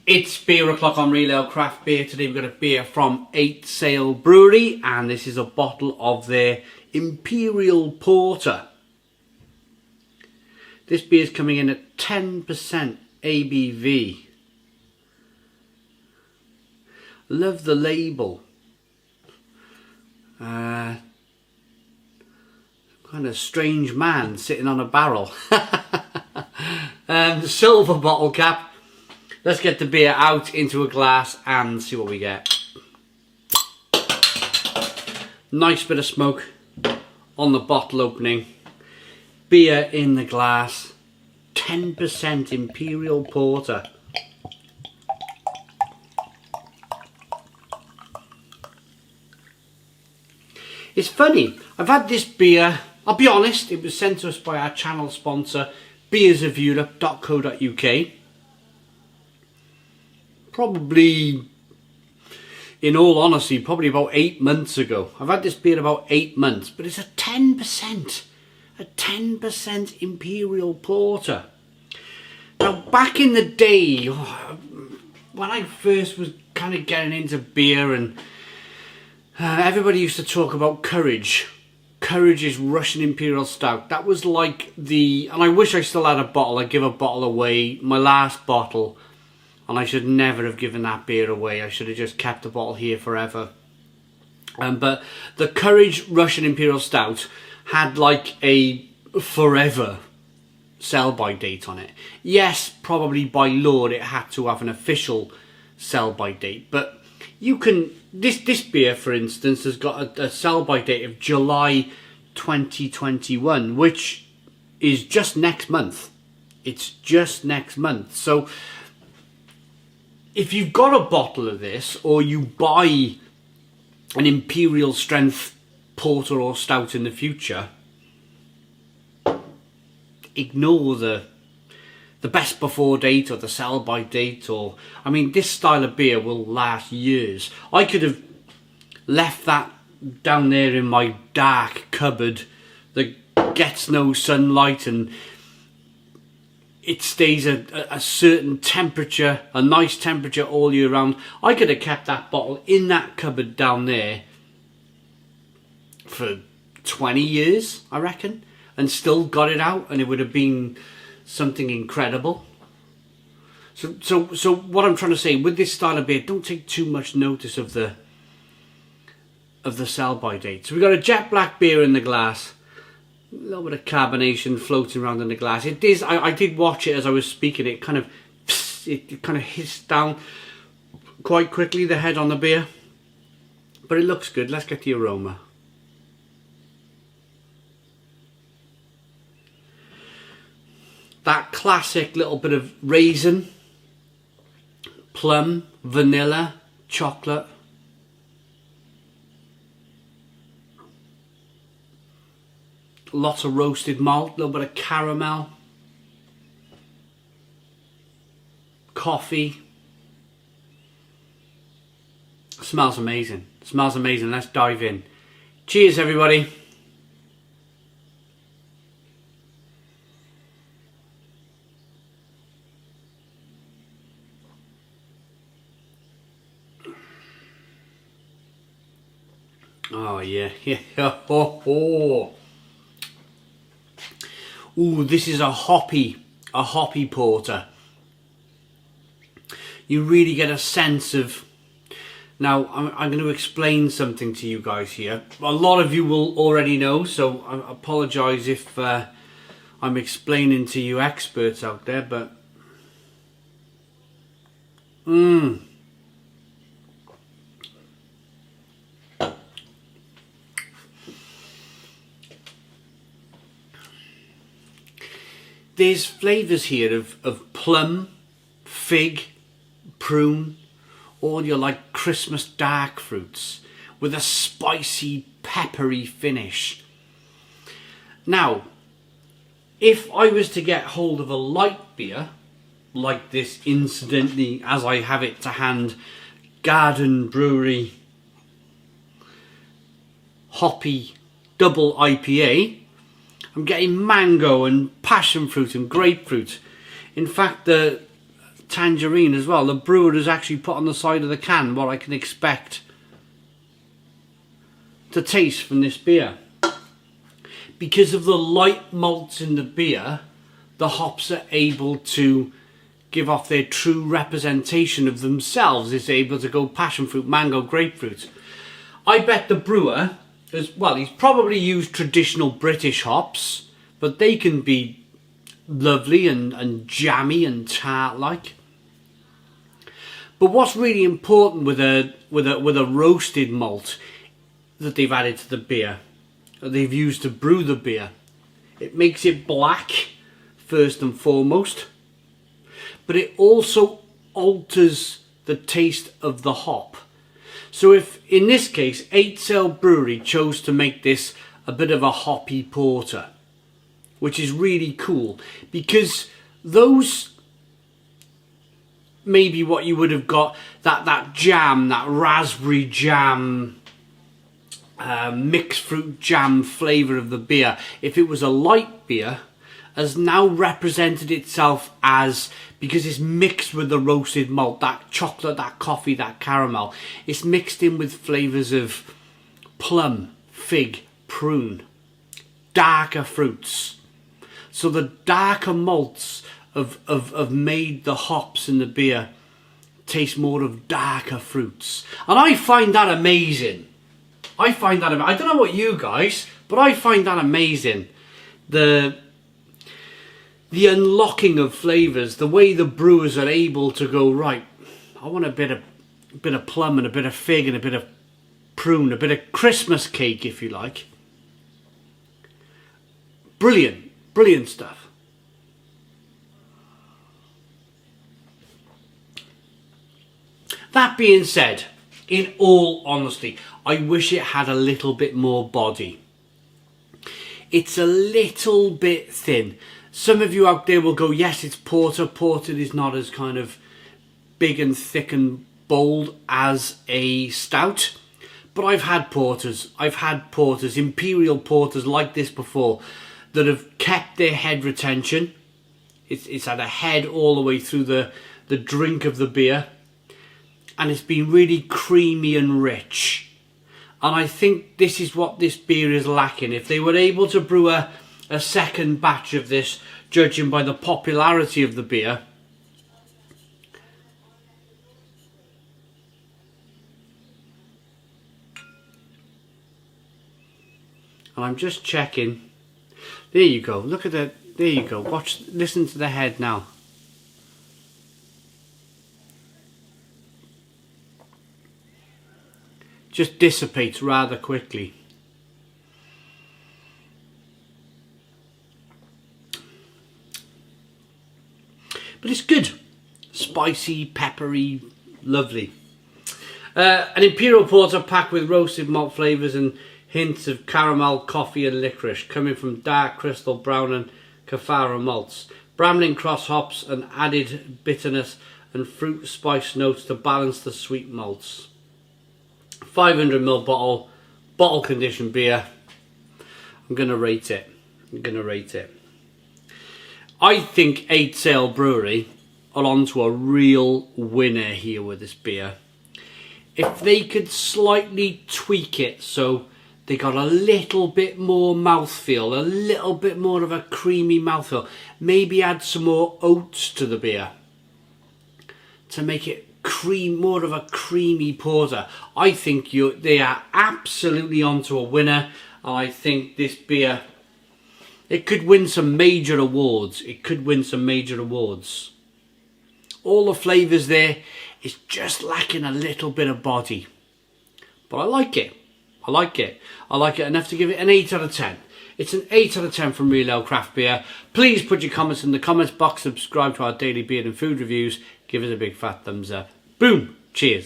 It's beer o'clock on Real Ale Craft Beer. Today we've got a beer from 8 Sail Brewery, and this is a bottle of their Imperial Porter. This beer is coming in at 10% ABV. Love the label. Kind of strange man sitting on a barrel. The silver bottle cap. Let's get the beer out into a glass and see what we get. Nice bit of smoke on the bottle opening. Beer in the glass. 10% Imperial Porter. It's funny, I've had this beer, I'll be honest, it was sent to us by our channel sponsor, beersofeurope.co.uk. Probably, in all honesty, probably about 8 months ago. I've had this beer about 8 months, but it's a 10% Imperial Porter. Now, back in the day, when I first was kind of getting into beer, and everybody used to talk about Courage. Courage's Russian Imperial Stout. That was like the, and I wish I still had a bottle. I'd give a bottle away, my last bottle. And I should never have given that beer away. I should have just kept the bottle here forever. But the Courage Russian Imperial Stout had like a forever sell-by date on it. Yes, probably by law it had to have an official sell-by date. But you can, this beer for instance has got a sell-by date of July 2021, which is just next month. It's just next month. So if you've got a bottle of this, or you buy an Imperial strength porter or stout in the future, ignore the best before date or the sell by date, or, I mean, this style of beer will last years. I could have left that down there in my dark cupboard that gets no sunlight, and it stays a certain temperature, a nice temperature all year round. I could have kept that bottle in that cupboard down there for 20 years, I reckon, and still got it out, and it would have been something incredible. So what I'm trying to say, with this style of beer, don't take too much notice of the sell-by date. So we've got a jet black beer in the glass. A little bit of carbonation floating around in the glass. It is. I did watch it as I was speaking. It kind of hissed down quite quickly, the head on the beer, but it looks good. Let's get the aroma. That classic little bit of raisin, plum, vanilla, chocolate. Lots of roasted malt, a little bit of caramel, coffee. Smells amazing. Smells amazing. Let's dive in. Cheers, everybody. Oh yeah, yeah. Oh. Ooh, this is a hoppy porter. You really get a sense of. Now, I'm going to explain something to you guys here. A lot of you will already know, so I apologise if I'm explaining to you experts out there, but there's flavours here of plum, fig, prune, all your like Christmas dark fruits with a spicy, peppery finish. Now, if I was to get hold of a light beer, like this incidentally, as I have it to hand, Garden Brewery Hoppy Double IPA, I'm getting mango and passion fruit and grapefruit. In fact, the tangerine as well. The brewer has actually put on the side of the can what I can expect to taste from this beer. Because of the light malts in the beer, the hops are able to give off their true representation of themselves. It's able to go passion fruit, mango, grapefruit. I bet the brewer, he's probably used traditional British hops, but they can be lovely and jammy and tart-like. But what's really important with a roasted malt that they've added to the beer, that they've used to brew the beer, it makes it black first and foremost, but it also alters the taste of the hop. So if, in this case, 8 Sail Brewery chose to make this a bit of a hoppy porter, which is really cool, because those, maybe what you would have got, that jam, that raspberry jam, mixed fruit jam flavour of the beer, if it was a light beer, has now represented itself as, because it's mixed with the roasted malt, that chocolate, that coffee, that caramel, it's mixed in with flavours of plum, fig, prune, darker fruits. So the darker malts have made the hops in the beer taste more of darker fruits. And I find that amazing. I don't know about you guys, but I find that amazing. The unlocking of flavours, the way the brewers are able to go, right, I want a bit of plum and a bit of fig and a bit of prune, a bit of Christmas cake if you like. Brilliant stuff. That being said, in all honesty, I wish it had a little bit more body. It's a little bit thin. Some of you out there will go, yes, it's porter. Porter is not as kind of big and thick and bold as a stout. But I've had porters, Imperial porters like this before, that have kept their head retention. It's had a head all the way through the drink of the beer. And it's been really creamy and rich. And I think this is what this beer is lacking. If they were able to brew a second batch of this, judging by the popularity of the beer, and I'm just checking. There you go. Look at that. There you go. Listen to the head now. Just dissipates rather quickly. But it's good. Spicy, peppery, lovely. An Imperial Porter packed with roasted malt flavours and hints of caramel, coffee and licorice, coming from dark crystal brown and Cafara malts. Bramling cross hops and added bitterness and fruit spice notes to balance the sweet malts. 500ml bottle conditioned beer. I'm going to rate it. I think 8 Sail Brewery are onto a real winner here with this beer. If they could slightly tweak it so they got a little bit more mouthfeel, a little bit more of a creamy mouthfeel, maybe add some more oats to the beer to make it more of a creamy porter, I think they are absolutely onto a winner. I think this beer, it could win some major awards. All the flavours there, it's just lacking a little bit of body. But I like it. I like it enough to give it an 8 out of 10. It's an 8 out of 10 from Real Ale Craft Beer. Please put your comments in the comments box. Subscribe to our daily beer and food reviews. Give us a big fat thumbs up. Boom. Cheers.